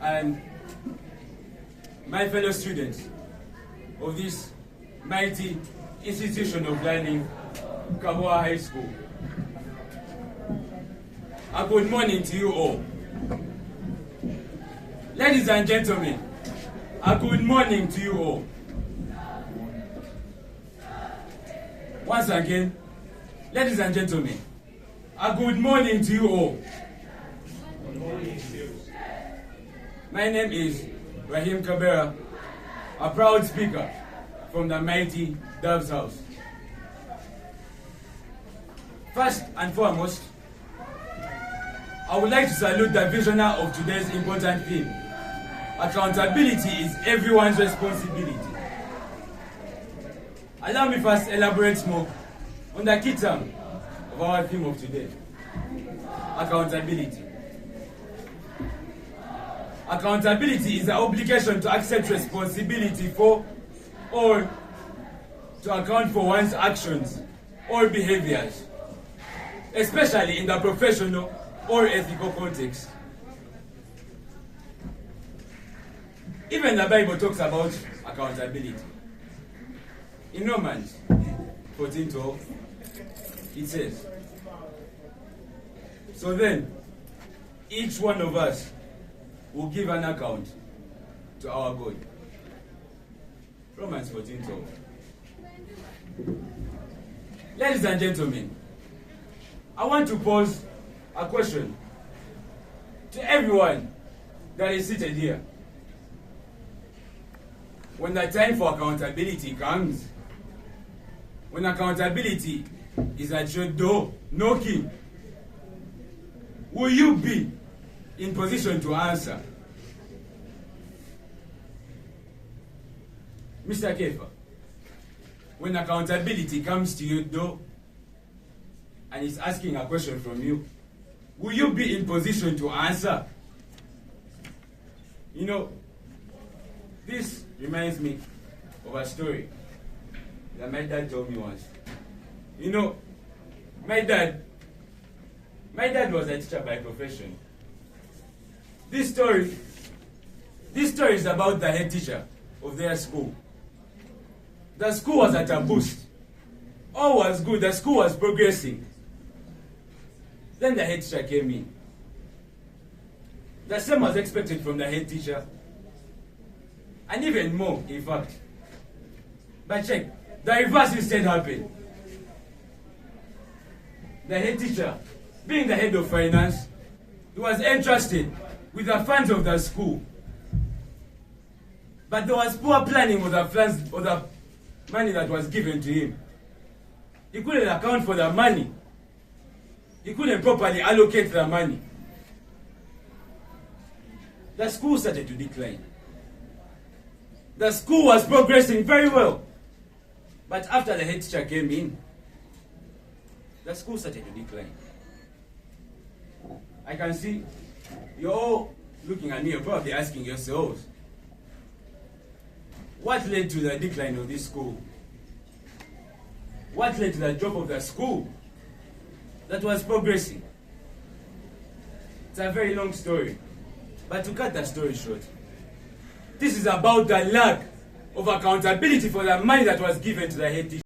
and my fellow students of this mighty institution of learning, Kabowa High School. A good morning to you all. Ladies and gentlemen, a good morning to you all. Once again, ladies and gentlemen, a good morning to you all. Good morning to you. My name is Kabowa, a proud speaker from the mighty Dove's House. First and foremost, I would like to salute the visionary of today's important theme. Accountability is everyone's responsibility. Allow me first elaborate more on the key term of our theme of today. Accountability. Accountability is the obligation to accept responsibility for or to account for one's actions or behaviors, especially in the professional or ethical context. Even the Bible talks about accountability. In Romans 14:12, it says, "So then, each one of us will give an account to our God." Romans 14:12. Ladies and gentlemen, I want to pose a question to everyone that is seated here. When the time for accountability comes, when accountability is at your door knocking, will you be in position to answer? Mr. Kefa, when accountability comes to your door and is asking a question from you, will you be in position to answer? You know, this reminds me of a story that my dad told me once. You know, my dad was a teacher by profession. This story is about the head teacher of their school. The school was at a boost. All was good, the school was progressing. Then the head teacher came in. The same was expected from the head teacher, and even more, in fact. But check, the reverse instead happened. The head teacher, being the head of finance, he was entrusted with the funds of the school. But there was poor planning of the funds, or the money that was given to him. He couldn't account for the money. He couldn't properly allocate the money. The school started to decline. The school was progressing very well. But after the head teacher came in, the school started to decline. I can see you're all looking at me, you're probably asking yourselves, what led to the decline of this school? What led to the drop of the school that was progressing? It's a very long story. But to cut the story short, this is about the lack of accountability for the money that was given to the head teacher.